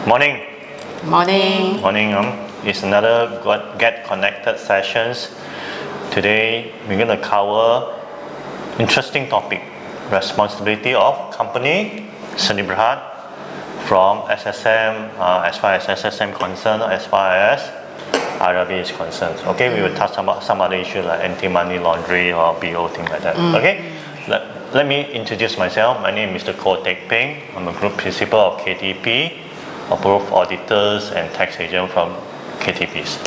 Morning. Morning. Morning. It's another Get Connected sessions. Today we're going to cover interesting topic: responsibility of company Seni Berhad from SSM, as far as SSM concerned, as far as RRB is concerned. Okay, we will touch about some other issues like anti-money laundering or BO, things like that. Okay, let me introduce myself. My name is Mr. Taxpayer. I'm a group principal of KTP, of both auditors and tax agent from KTPs.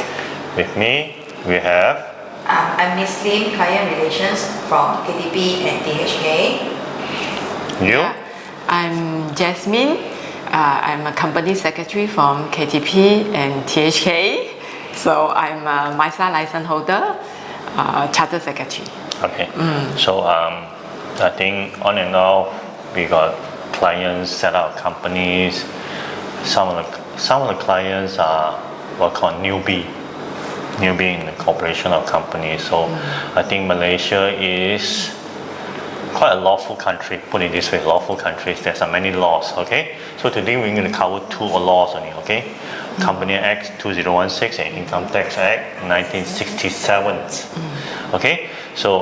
With me, we have I'm Miss Lim, Client Relations from KTP and THK. you. I'm Jasmine. I'm a company secretary from KTP and THK. So I'm a MISA license holder, charter secretary. Okay. So I think on and off we got clients set up companies. Some of the clients are what called newbie in the corporation of companies. So I think Malaysia is quite a lawful country. Put it this way, lawful countries. There's many laws. Okay. So today we're going to cover two laws only. Okay. Company Act 2016 and Income Tax Act 1967. Okay. So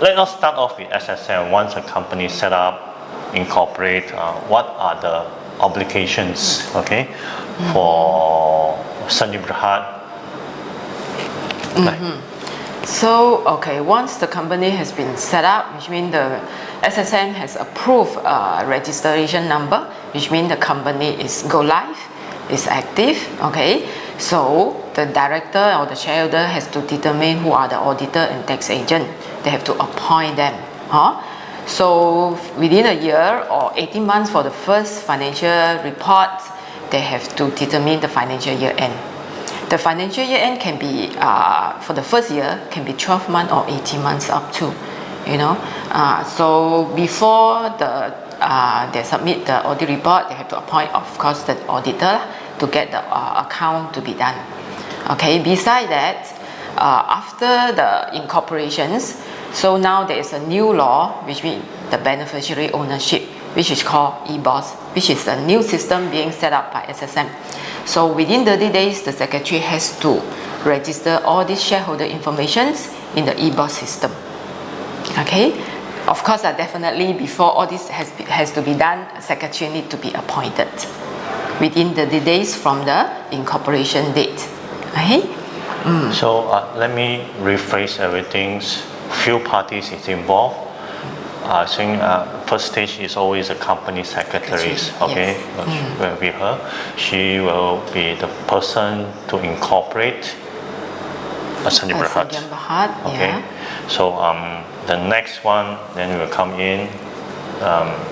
let us start off with SSM. Once a company set up, incorporate, what are the obligations, okay, for Seni Berhad? So, once the company has been set up, which means the SSM has approved a registration number, which means the company is go live, is active, okay. So the director or the shareholder has to determine who are the auditor and tax agent. They have to appoint them. So within a year or 18 months for the first financial report, they have to determine the financial year end. The financial year end can be, for the first year, can be 12 months or 18 months up to, So before they submit the audit report, they have to appoint, of course, the auditor to get the account to be done. Okay, beside that, after the incorporations, so now there is a new law, which means the beneficiary ownership, which is called EBOS, which is a new system being set up by SSM. So within 30 days, the secretary has to register all these shareholder informations in the EBOS system. Okay, of course, definitely before all this has to be done, a secretary need to be appointed within 30 days from the incorporation date. Okay. So let me rephrase everything. Few parties is involved. I think first stage is always a company secretary. Okay, will be her. She will be the person to incorporate a Seni Berhad. Okay. So the next one then will come in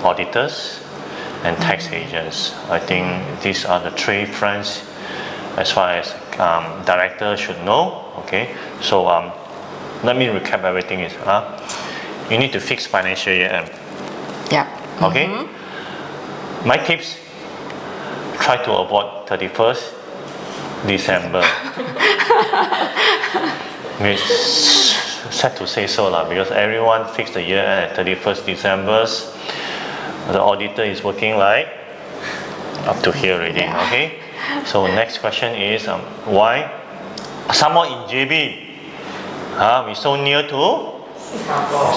auditors and tax agents. I think these are the three fronts as far as director should know. Okay. So let me recap everything. Is you need to fix financial year end. Yeah. Okay. My tips: try to avoid 31st December. It's sad to say so because everyone fixed the year end at 31st December. The auditor is working like up to here already. Okay. So next question is why? Somewhat in JB. We're so near to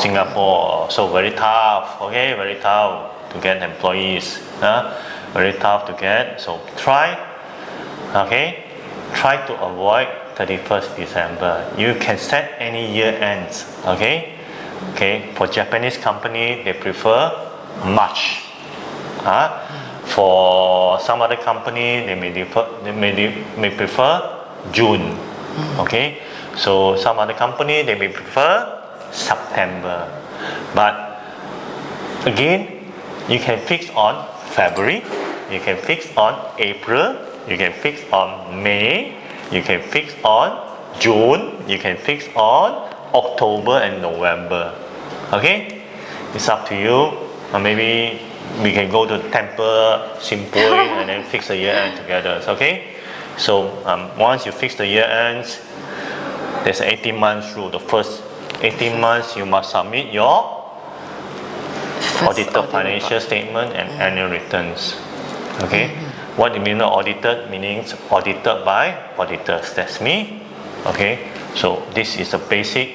Singapore, so very tough. Okay, very tough to get employees. Very tough to get. So try to avoid 31st December. You can set any year ends. Okay. For Japanese company, they prefer March. For some other company, they may prefer June. Okay. So some other company, they may prefer September. But again, you can fix on February, you can fix on April, you can fix on May, you can fix on June, you can fix on October and November. Okay? It's up to you. Or maybe we can go to temple, Simpoi, and then fix the year end together. Okay? So once you fix the year ends, there's an 18 months rule. The first 18 months you must submit your audited financial statement and annual returns. Okay, what do you mean audited? Meaning audited by auditors. That's me. Okay, so this is the basic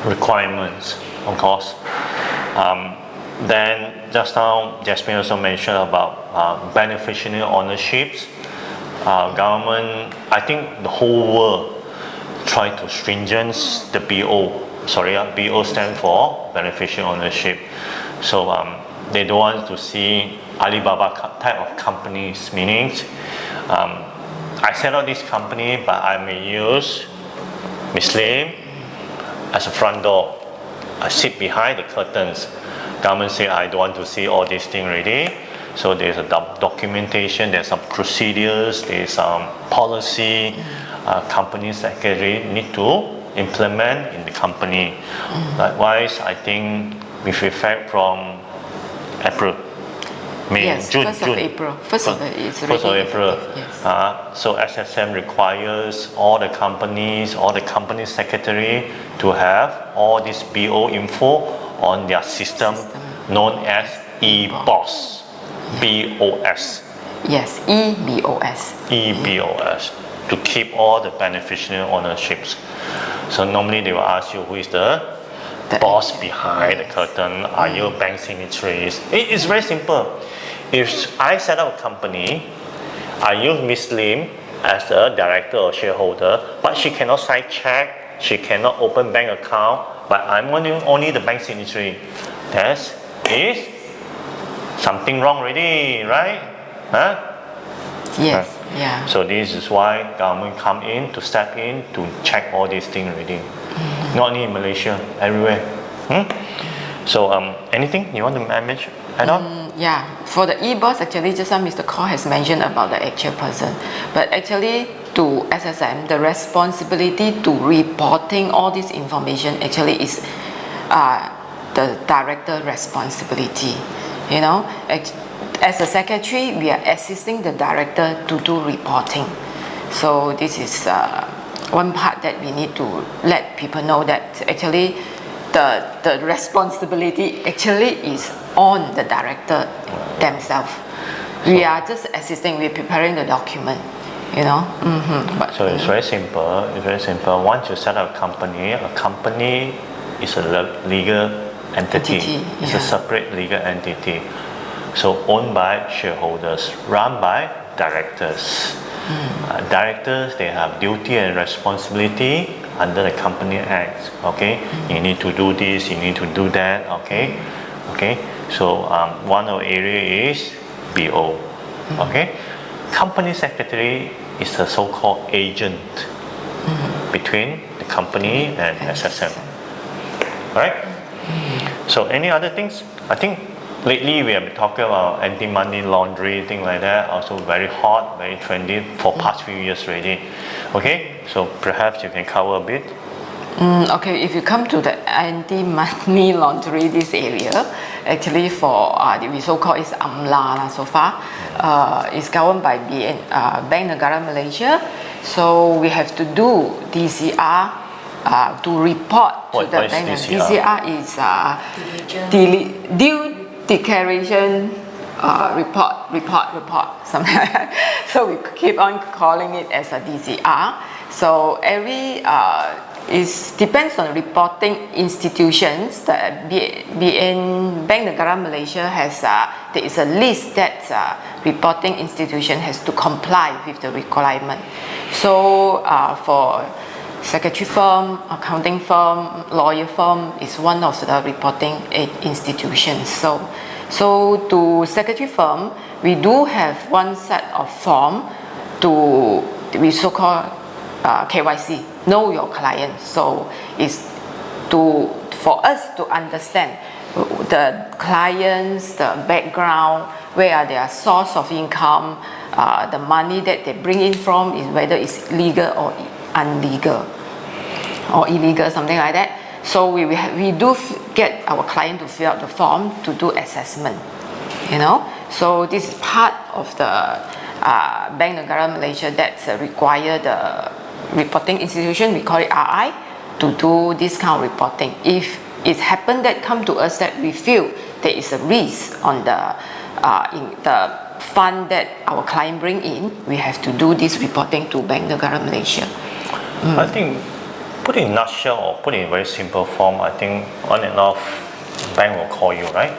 requirements, of course. Then just now, Jasmine also mentioned about beneficiary ownerships. Government, I think the whole world try to stringent the BO. Sorry, BO stand for beneficiary ownership. So they don't want to see Alibaba type of companies. Meaning, I set up this company, but I may use Muslim as a front door. I sit behind the curtains. Government say I don't want to see all these things already. So there's a documentation, there's some procedures, there's some policy. Company secretary need to implement in the company. Likewise, I think with effect from April, May, Yes, June, 1st June. of April. 1st of April. Yes. So SSM requires all the company secretary to have all this BO info on their system known as EBOS. BOS. Yes, EBOS. EBOS. To keep all the beneficiary ownerships. So normally they will ask you who is the boss behind the curtain. Are you bank signatories? It's very simple. If I set up a company, I use Miss Lim as the director or shareholder, but she cannot sign check, she cannot open bank account, but I'm only the bank signatory. That is something wrong already, right? Huh? Yes, yeah. So this is why government come in to step in to check all these things already. Not only in Malaysia, everywhere. So anything you want to mention? Add on? Yeah, for the e-boss, actually, just now Mr. Kaur has mentioned about the actual person. But actually, to SSM, the responsibility to reporting all this information actually is the director responsibility. You know, as a secretary, we are assisting the director to do reporting. So this is one part that we need to let people know that actually the responsibility actually is on the director themselves. We are just assisting, we're preparing the document, you know. So it's very simple. It's very simple. Once you set up a company is a legal entity. It's a separate legal entity. So owned by shareholders, run by directors. Directors, they have duty and responsibility under the Company Act. Okay, you need to do this, you need to do that. Okay. So one of the area is BO. Okay, company secretary is a so-called agent between the company and SSM. Alright. So any other things? I think lately we have been talking about anti-money laundering, things like that. Also very hot, very trendy for past few years already. Okay, so perhaps you can cover a bit. Okay, if you come to the anti-money laundering this area, actually for we so-called is AMLA so far. It's governed by Bank Negara Malaysia. So we have to do DCR to report to the bank. DCR is due declaration report, something like that. So we keep on calling it as a DCR. So every it depends on reporting institutions. The BN Bank Negara Malaysia has there is a list that reporting institution has to comply with the requirement. So for secretary firm, accounting firm, lawyer firm is one of the reporting institutions. So to secretary firm, we do have one set of form to we so-called KYC, know your client. So it's for us to understand the clients, the background, where are their source of income, the money that they bring in from, is whether it's legal or unlegal or illegal, something like that. So we do get our client to fill out the form to do assessment, you know. So this is part of the Bank Negara Malaysia that require the reporting institution, we call it RI, to do this kind of reporting. If it happened that come to us that we feel there is a risk on the in the fund that our client bring in, we have to do this reporting to Bank Negara Malaysia. I think, put it in a nutshell or put it in very simple form, I think on and off, bank will call you, right?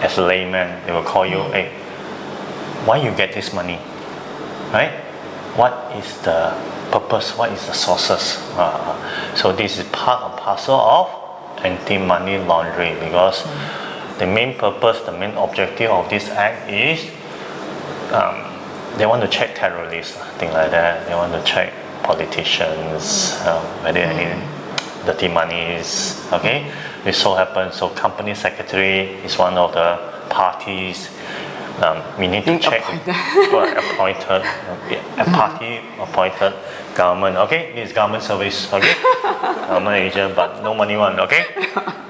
As a layman, they will call you, hey, why you get this money, right? What is the purpose? What is the sources? So this is part and parcel of anti-money laundering, because the main purpose, the main objective of this act is they want to check terrorists, things like that. They want to check politicians, whether any dirty monies. Okay, it so happens. So company secretary is one of the parties. We need to check appointed a party appointed government. Okay, this is government service. Okay, government agent, but no money one. Okay,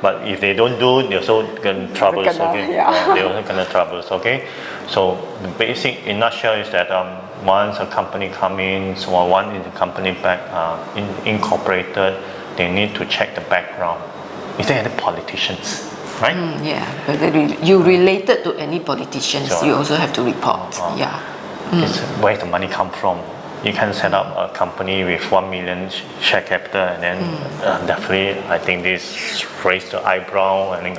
but if they don't do, they also get in troubles. Okay, they also get in troubles. Okay, so the basic in nutshell is that once a company come in, so one is the company back incorporated, they need to check the background. Is there any politicians? Right? Yeah, whether you related to any politicians, Sure. you also have to report. Yeah. Where the money come from? You can set up a company with 1 million share capital, and then definitely, I think this raise the eyebrow, and then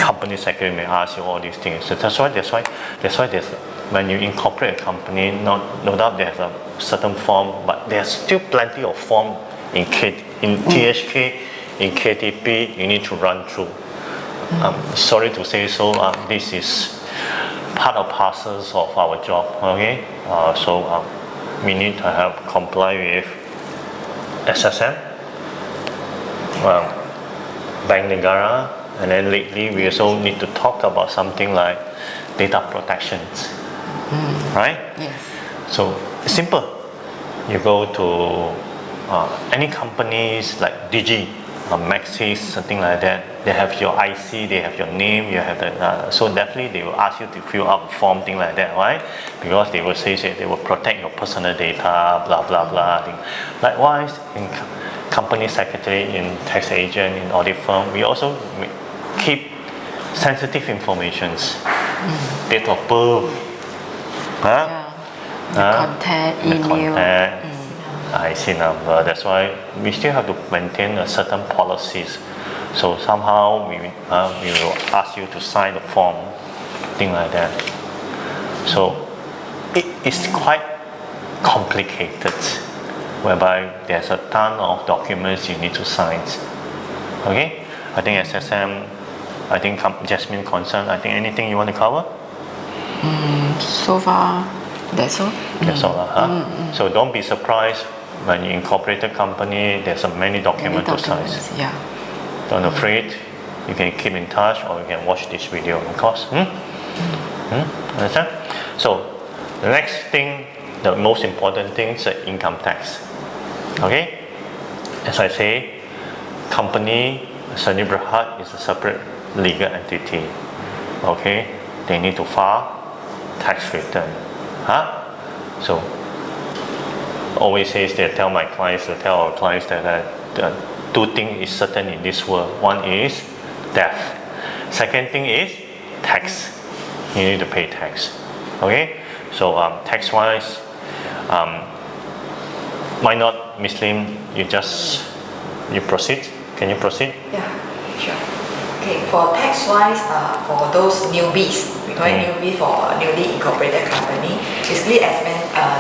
company secretary may ask you all these things. So that's why there's when you incorporate a company, no doubt there's a certain form, but there's still plenty of form in THK, in KTP, you need to run through. Sorry to say so, this is part of parcels of our job, okay? So we need to have comply with SSM, Bank Negara, and then lately we also need to talk about something like data protections, right? Yes. So simple, you go to any companies like Digi, Maxis, something like that. They have your IC, they have your name, you have the, so definitely they will ask you to fill out a form, thing like that, right? Because they will say they will protect your personal data, blah blah blah. Thing. Likewise, in company secretary, in tax agent, in audit firm, we also keep sensitive informations, date of birth, Contact, email. IC number. That's why we still have to maintain a certain policies. So somehow we will ask you to sign the form, thing like that. So it is quite complicated, whereby there's a ton of documents you need to sign. Okay, I think SSM, I think Jasmine concerned. I think anything you want to cover? So far, that's all. That's all. So don't be surprised when you incorporate a company, there's many documents to sign. Yeah. Don't afraid, you can keep in touch or you can watch this video, of course. Understand? So the next thing, the most important thing is the income tax. Okay? As I say, company Seni Berhad is a separate legal entity. Okay? They need to file tax return. So always says they tell my clients, to tell our clients that two things is certain in this world. One is death. Second thing is tax. You need to pay tax. Okay? So tax wise, why not, Ms. Lim, you proceed? Can you proceed? Yeah, sure. Okay, for tax wise, for those newbies, we call it newbie for newly incorporated company. Basically, as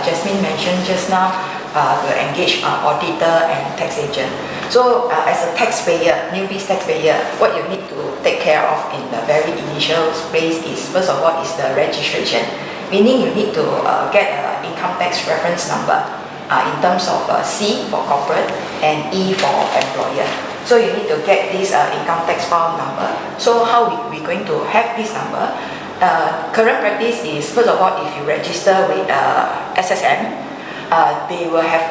Jasmine mentioned just now, to engage auditor and tax agent. So as a taxpayer, newbie taxpayer, what you need to take care of in the very initial phase is, first of all, is the registration. Meaning you need to get an income tax reference number in terms of C for corporate and E for employer. So you need to get this income tax file number. So how we going to have this number? Current practice is, first of all, if you register with SSM, they will have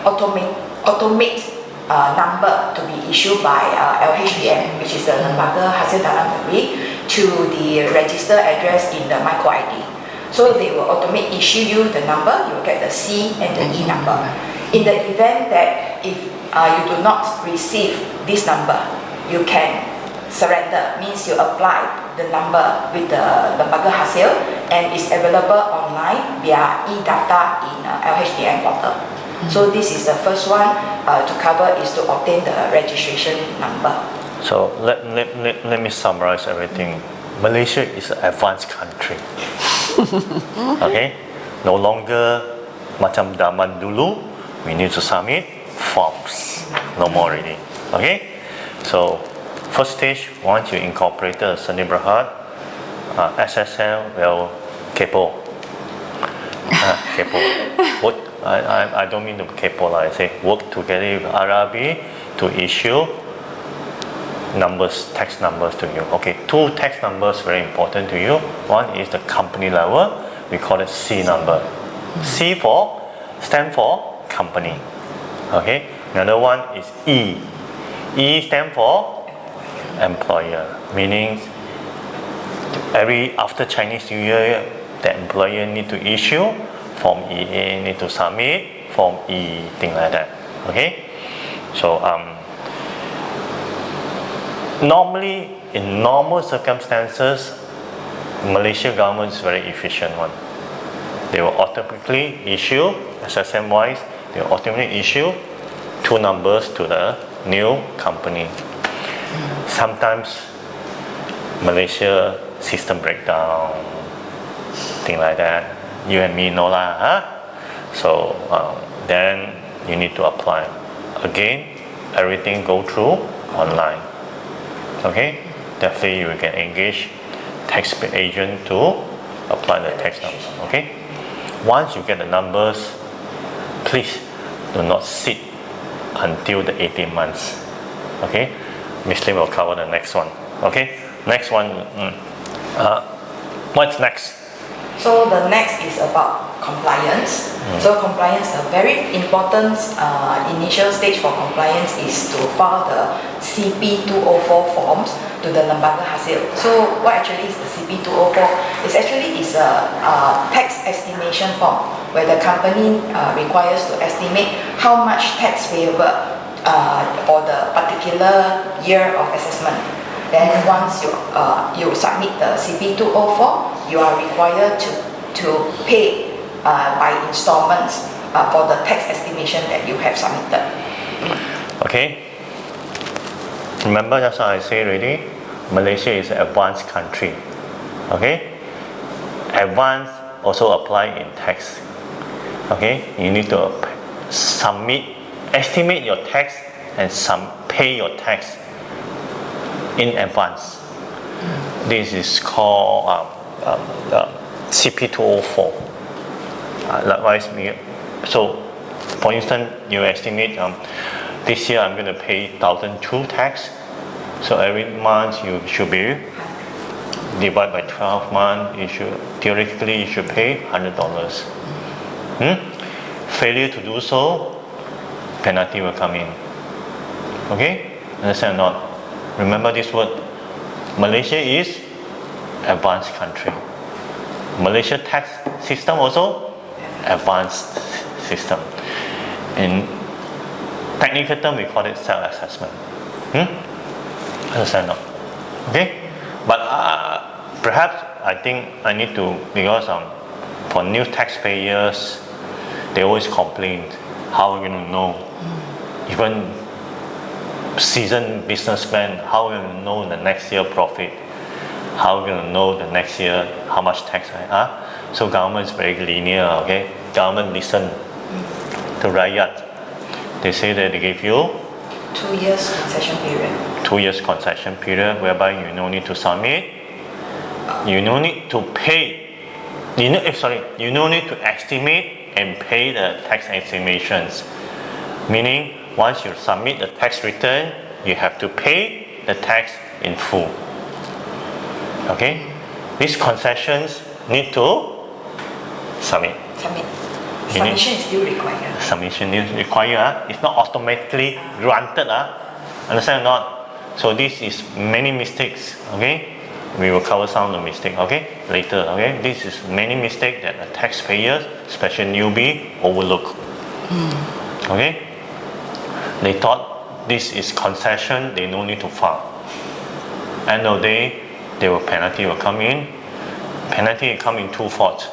automate number to be issued by LHDM, which is the Lembaga Hasil Dalam Negeri, to the register address in the micro ID. So they will automate issue you the number, you will get the C and the E number. In the event that if you do not receive this number, you can surrender, means you apply the number with the Lembaga Hasil and it's available online via e-data in LHDM portal. So this is the first one to cover is to obtain the registration number. So let me summarize everything. Malaysia is an advanced country. Okay? No longer macam zaman dulu, we need to submit forms. No more already. Okay? So first stage, once you incorporated a Seni Berhad, SSL will kepo. Kepo. I don't mean to kepo, I say work together with RRB to issue numbers, tax numbers to you. Okay, two tax numbers very important to you. One is the company level, we call it C number. C stand for company. Okay, another one is E. E stand for employer, meaning after Chinese New Year, the employer need to issue Form EA, need to submit Form E, thing like that. Okay, so normally in normal circumstances, Malaysia government is very efficient one. They will automatically issue SSM wise. They will automatically issue two numbers to the new company. Sometimes Malaysia system breakdown, thing like that. You and me know lah, huh? So then you need to apply. Again, everything go through online. Okay, definitely you can engage taxpayer agent to apply the tax number. Okay, once you get the numbers, please do not sit until the 18 months. Okay, Miss Lim will cover the next one. Okay, next one. What's next? So the next is about compliance. So compliance, a very important initial stage for compliance is to file the CP204 forms to the Lembaga Hasil. So what actually is the CP204? It's actually a tax estimation form where the company requires to estimate how much tax payable for the particular year of assessment. Then once you submit the CP204, you are required to pay by installments for the tax estimation that you have submitted. Okay. Remember just how I say already, Malaysia is an advanced country. Okay. Advanced also apply in tax. Okay. You need to estimate your tax and pay your tax in advance. This is called CP204. Likewise, so for instance, you estimate this year I'm going to pay 1,002 tax. So every month you should be divided by 12 months. Theoretically you should pay $100. Failure to do so, penalty will come in. Okay, understand or not? Remember this word. Malaysia is advanced country. Malaysia tax system also advanced system. In technical term, we call it self-assessment. Understand or not? Okay, but perhaps I think I need to, because for new taxpayers, they always complain, how are we going to know? Even seasoned businessmen, how are we going to know the next year profit? How are we going to know the next year how much tax I have? So government is very linear. Okay, government listen to rakyat. They say that they give you 2 years concession period. 2 years concession period, whereby you no need to submit, you no need to pay, you no need to estimate and pay the tax estimations. Meaning, once you submit the tax return, you have to pay the tax in full. Okay, these concessions need to submit. Submission is still required. Submission is required. It's not automatically granted. Understand or not? So this is many mistakes. Okay, we will cover some of the mistakes. Okay, later. Okay, this is many mistakes that the taxpayers, especially newbie, overlook. Okay, they thought this is concession. They no need to file. End of the day, penalty will come in. penalty come in two forms.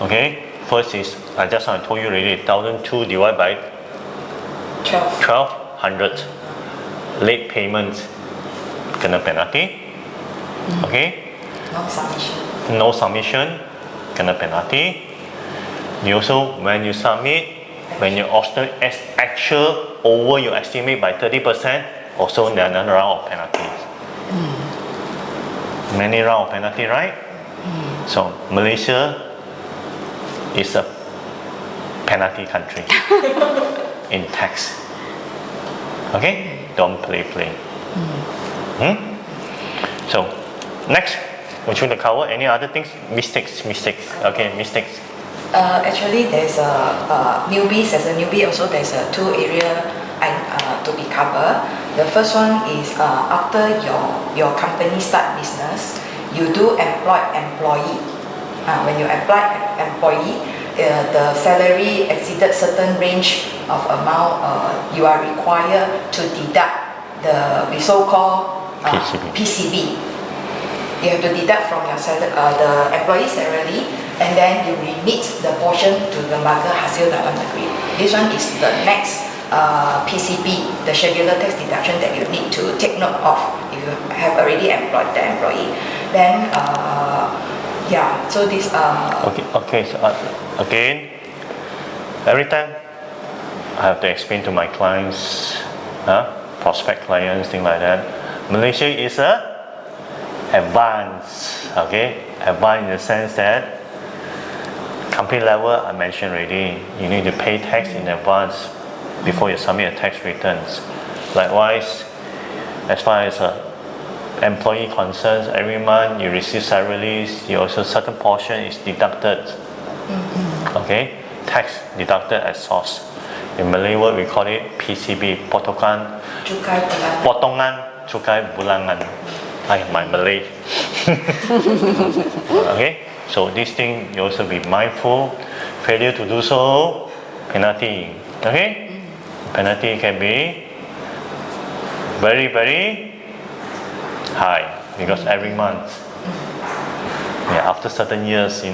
Okay, first is I just now told you already, 1,200 divided by 1,200. Late payment kena penalty. Okay. No submission kena penalty. You also, when you submit, when you actual over your estimate by 30%, also another round of penalties. Many round of penalty, right? So Malaysia is a penalty country in tax. Okay, don't play. So next, would you like to cover any other things? Mistakes. Okay, mistakes. Actually, there's a newbies. As a newbie, also there's a two area to be covered. The first one is after your company start business, you do employ employee. When you employ employee, the salary exceeded certain range of amount, you are required to deduct the so-called PCB. You have to deduct from your the employee salary, and then you remit the portion to lembaga hasil dalam negeri. This one is the next PCB, the scheduler tax deduction that you need to take note of if you have already employed the employee. Then yeah, so this Okay. So again, every time I have to explain to my clients, prospect clients, things like that. Malaysia is advanced. Okay, advanced in the sense that company level I mentioned already. You need to pay tax in advance before you submit a tax returns. Likewise, as far as employee concerns, every month you receive salaries, you also certain portion is deducted. Okay, tax deducted at source. In Malay word we call it PCB, potongan cukai bulangan. My Malay. Okay, so this thing you also be mindful. Failure to do so, penalty. Okay, penalty can be very, very high because every month, after certain years,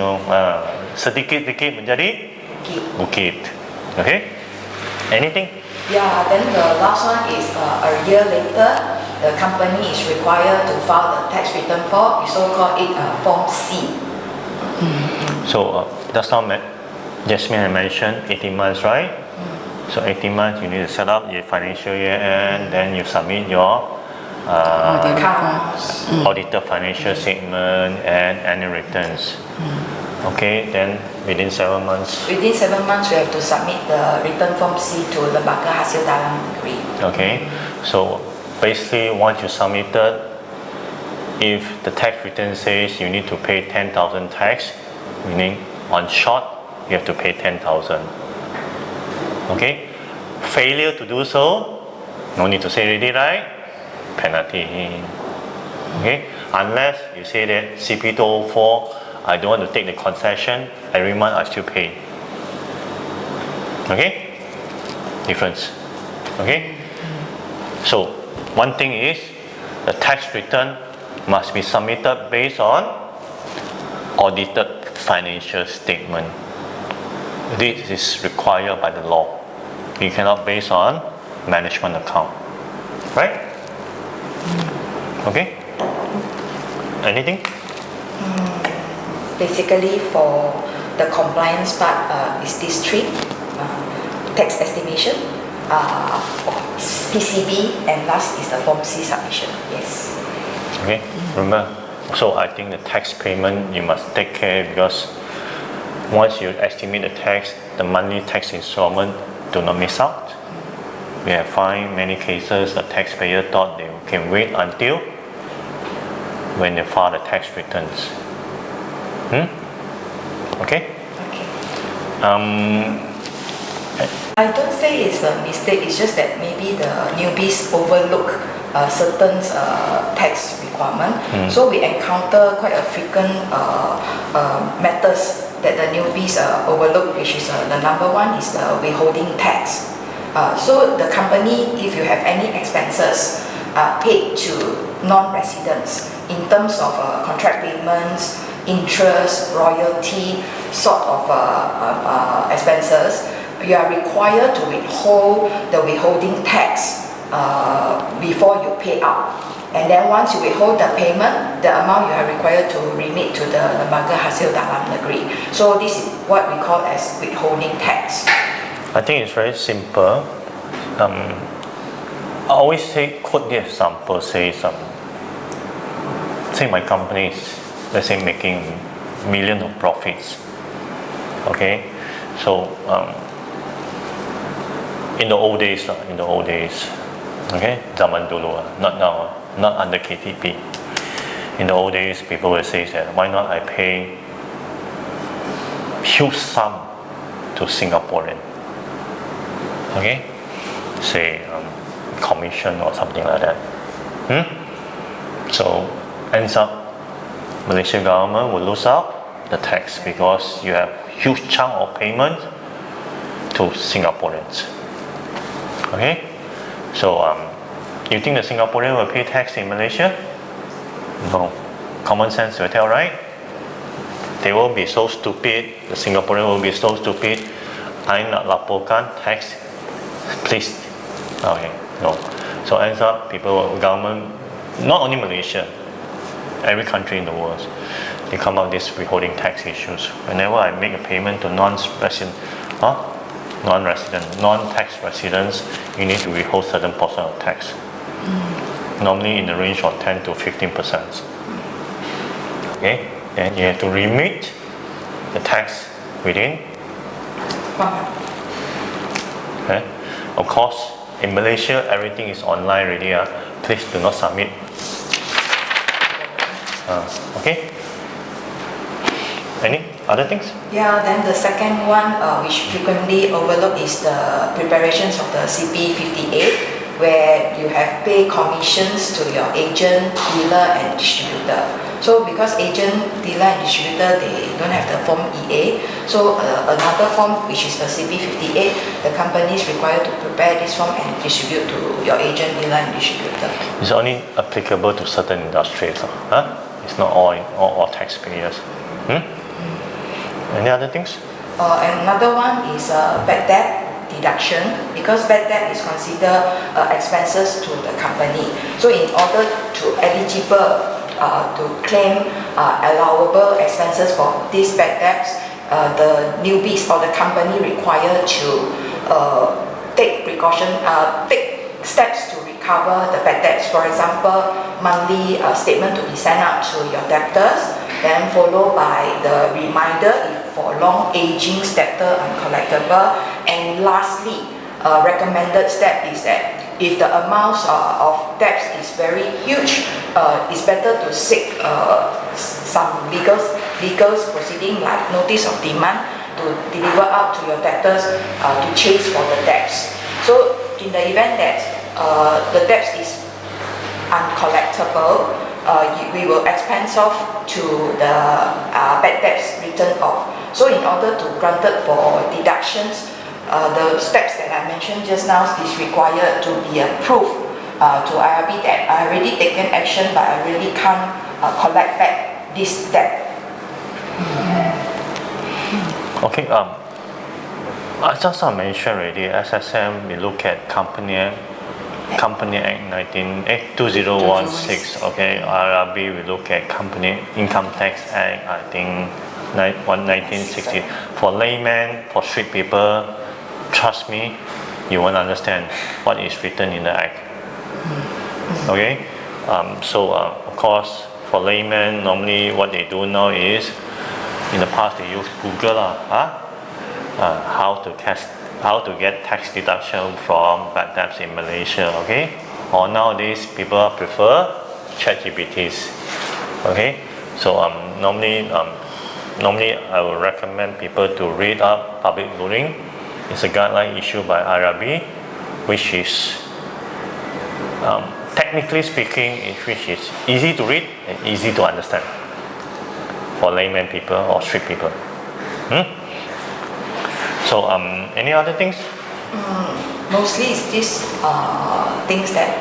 sedikit menjadi bukit. Okay, anything? Yeah, then the last one is a year later, the company is required to file the tax return form. We so call it Form C. So that's how Jasmine had mentioned 18 months, right? So 18 months you need to set up your financial year end, then you submit your audited financial statement and annual returns. Okay, then within 7 months. Within 7 months, we have to submit the return form C to lembaga hasil dalam negeri. Okay, so basically once you submitted, if the tax return says you need to pay 10,000 tax, meaning on short you have to pay 10,000. Okay, failure to do so, no need to say already, right? Penalty. Okay, unless you say that CP 204, I don't want to take the concession, every month I still pay. Okay, difference. Okay, so one thing is the tax return must be submitted based on audited financial statement. This is required by the law. You cannot base on management account, right? Okay, anything? Basically, for the compliance part, is this three: tax estimation, PCB, and last is the Form C submission. Yes. Okay, remember. So I think the tax payment you must take care because once you estimate the tax, the monthly tax installment do not miss out. We have found many cases the taxpayer thought they can wait until when they file the tax returns. Okay. I don't say it's a mistake. It's just that maybe the newbies overlook certain tax requirement. So we encounter quite a frequent matters that the newbies overlook, which is the number one is the withholding tax. So the company, if you have any expenses paid to non-residents in terms of contract payments, interest, royalty sort of expenses, you are required to withhold the withholding tax before you pay out. And then once you withhold the payment, the amount you are required to remit to the lembaga hasil dalam negeri. So this is what we call as withholding tax. I think it's very simple. I always quote the example, say my company is, let's say, making millions of profits. Okay, so in the old days, okay, zaman dulu, not now, not under KTP. In the old days, people will say that why not I pay huge sum to Singaporean, okay, say commission or something like that. So ends up Malaysian government will lose out the tax because you have huge chunk of payment to Singaporeans. Okay, so you think the Singaporean will pay tax in Malaysia? No. Common sense will tell, right? They will be so stupid, the Singaporean will be so stupid, I nak laporkan tax, please. Okay, no. So ends up government, not only Malaysia, every country in the world, they come out with these withholding tax issues. Whenever I make a payment to non-tax residents, you need to withhold certain portion of tax. Normally in the range of 10 to 15%. Okay, then you have to remit the tax within. Okay, of course, in Malaysia everything is online already. Please do not submit. Okay. Any other things? Yeah, then the second one which frequently overlooked is the preparations of the CP58, where you have pay commissions to your agent, dealer and distributor. So because agent, dealer and distributor, they don't have the form EA, so another form which is the CP58, the company is required to prepare this form and distribute to your agent, dealer and distributor. It's only applicable to certain industries. It's not all taxpayers. Any other things? Another one is bad debt deduction, because bad debt is considered expenses to the company. So in order to eligible to claim allowable expenses for these bad debts, the newbies or the company required to take steps to recover the bad debts. For example, monthly statement to be sent out to your debtors, then followed by the reminder if for long aging debtor uncollectible, and lastly, recommended step is that if the amounts of debts is very huge, it's better to seek some legal proceeding like notice of demand to deliver out to your debtors to chase for the debts. So in the event that the debts is uncollectible, we will expense off to the bad debts written off. So in order to granted for deductions, the steps that I mentioned just now is required to be approved to IRB that I already taken action, but I really can't collect back this debt. Okay. Just I mentioned already, SSM, we look at Company Act 2016. Okay, IRB, we look at Company Income Tax Act, I think 1960. For laymen, for street people, trust me, you won't understand what is written in the act. Okay, so of course, for laymen, normally what they do now is, in the past they use Google how to get tax deduction from bad debts in Malaysia. Okay, or nowadays people prefer ChatGPTs. Okay, so normally I would recommend people to read up public ruling. It's a guideline issued by IRB, which is technically speaking, which is easy to read and easy to understand for layman people or street people. So any other things? Mostly it's these things that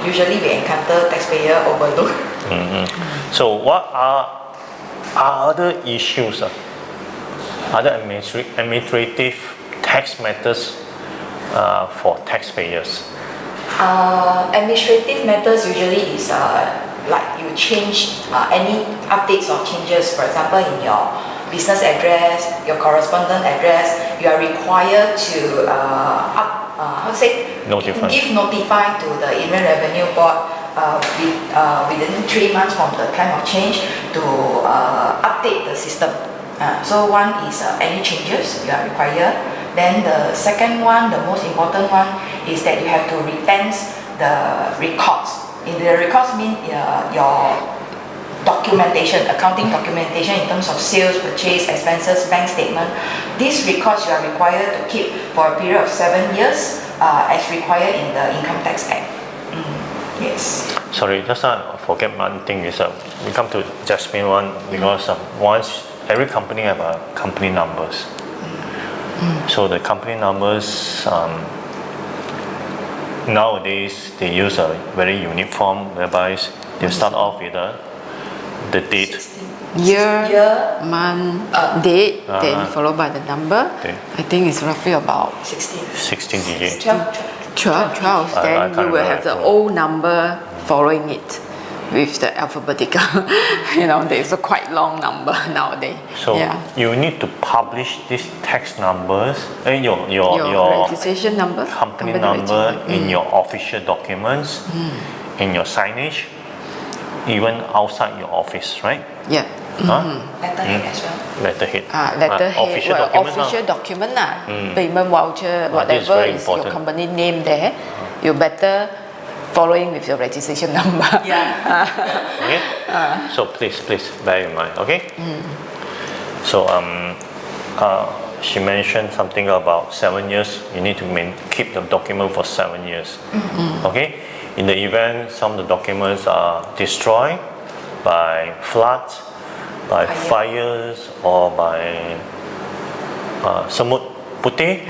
usually we encounter taxpayer overlook. So what are are other issues, other administrative tax matters for taxpayers? Administrative matters usually is like you change any updates or changes, for example, in your business address, your correspondent address, you are required to notify to the Inland Revenue Board within 3 months from the time of change to update the system. So one is any changes you are required. Then the second one, the most important one, is that you have to retense the records. In the records mean your documentation, accounting documentation in terms of sales, purchase, expenses, bank statement. These records you are required to keep for a period of 7 years as required in the Income Tax Act. Yes. Sorry, just I forget one thing is we come to Jasmine one because once every company have company numbers. So the company numbers nowadays they use a very uniform whereby they start off with the date, year, month, date, then followed by the number. Okay. I think it's roughly about 16 digits. 12. Then you will have the old number following it with the alphabetical. There's a quite long number nowadays. So you need to publish these tax numbers, your registration number, company number in your official documents, in your signage, even outside your office, right? Yeah. Letterhead as well. Letterhead. Letterhead. Official document, payment voucher, whatever is your company name there, you better following with your registration number. Yeah. Okay. So please bear in mind. Okay. So she mentioned something about 7 years. You need to keep the document for 7 years. Okay. In the event some of the documents are destroyed by floods, by fires, or by semut putih,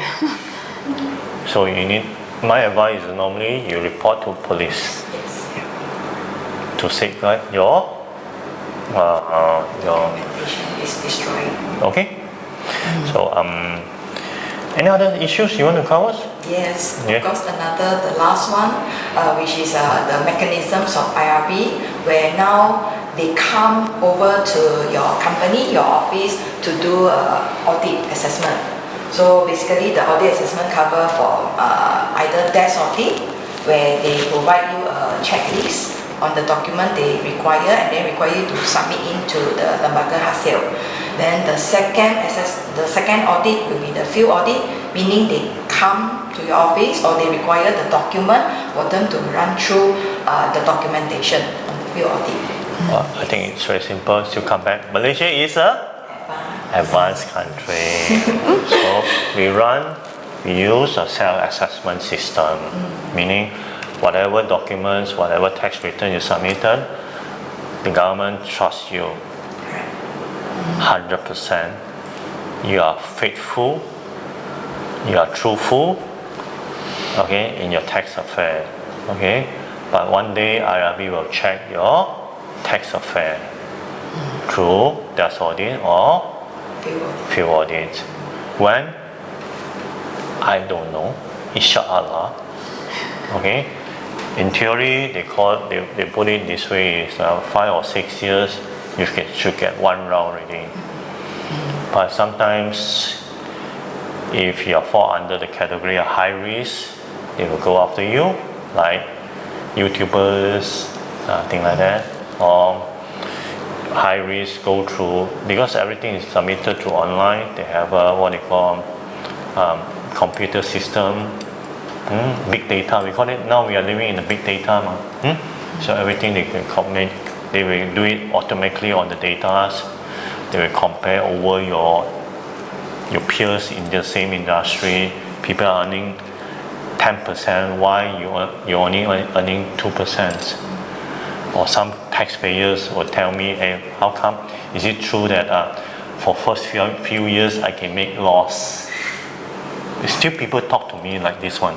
so you need. My advice is normally you report to police to safeguard your documentation is destroyed. Okay. So any other issues you want to cover? Yes, of course. The last one, which is the mechanisms of IRB, where now they come over to your company, your office, to do audit assessment. So basically, the audit assessment cover for either desk audit, where they provide you a checklist on the document they require, and then require you to submit into the lembaga hasil. Then the second audit will be the field audit, meaning they come to your office or they require the document for them to run through the documentation on the field audit. I think it's very simple. Still come back. Malaysia is a advanced country. So we use a self-assessment system, meaning whatever documents, whatever tax return you submitted, the government trusts you 100%. You are faithful, you are truthful, okay, in your tax affair, okay. But one day IRB will check your tax affair through desk audit or field audit. When? I don't know. Inshallah. Okay. In theory, they put it this way: is 5 or 6 years, you should get one round already. But sometimes, if you fall under the category of high risk, they will go after you, like YouTubers, things like that, or high risk go through, because everything is submitted through online. They have what they call computer system, big data. We call it now. We are living in the big data, so everything they can they will do it automatically on the data. They will compare over your peers in the same industry. People are earning 10%. Why you're only earning 2%? Or some taxpayers will tell me, hey, how come? Is it true that for first few years I can make loss? Still people talk to me like this one,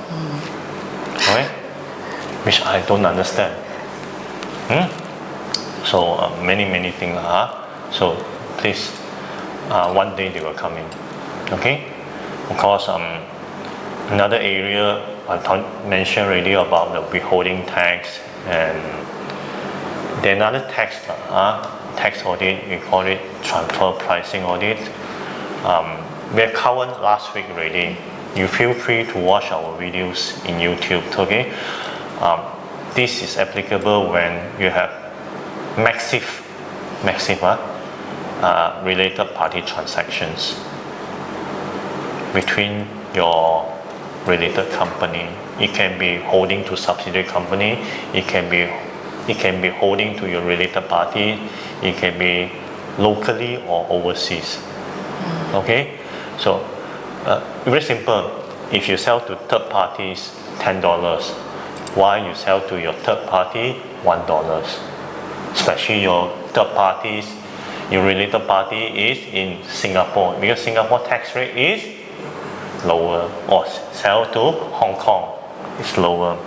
right? Which I don't understand. So many things. So please, one day they will come in. Okay? Of course, another area I mentioned already about the withholding tax, and the another tax audit, we call it transfer pricing audit. We have covered last week already. You feel free to watch our videos in YouTube, okay? This is applicable when you have massive related party transactions between your related company. It can be holding to subsidiary company, it can be holding to your related party, it can be locally or overseas. Okay, so very simple. If you sell to third parties $10, why you sell to your third party $1? Especially your third parties, your related party is in Singapore, because Singapore tax rate is lower, or sell to Hong Kong, it's lower.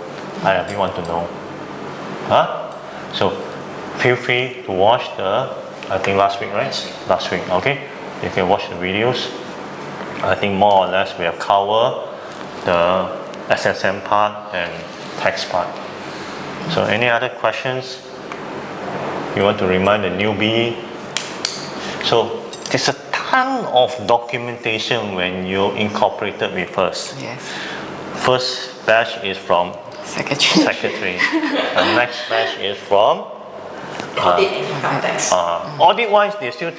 I really want to know. So feel free to watch I think last week, right? Last week, okay? You can watch the videos. I think more or less we have covered the SSM part and tax part. So any other questions? You want to remind the newbie? So there's a ton of documentation when you incorporated with us. Yes. First batch is from Secretary. The next batch is from Audit and income tax. audit wise, they still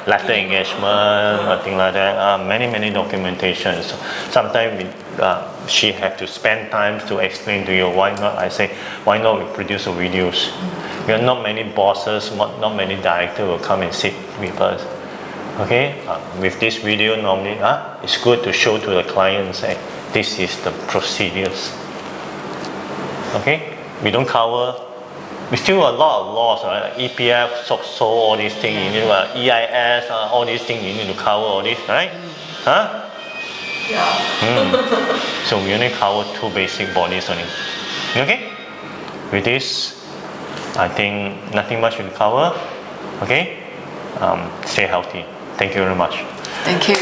letter engagement, things like that. Many documentations. Sometimes she have to spend time to explain to you. Why not? I say, why not we produce videos? There are not many bosses, not many directors will come and sit with us. Okay, with this video normally, it's good to show to the client and say, this is the procedures. Okay, we don't cover. We still a lot of laws, right? EPF, SOXO, all these things. You need EIS, all these things you need to cover all this, right? Yeah. So we only cover 2 basic bodies only. Okay? With this, I think nothing much to cover. Okay? Stay healthy. Thank you very much. Thank you.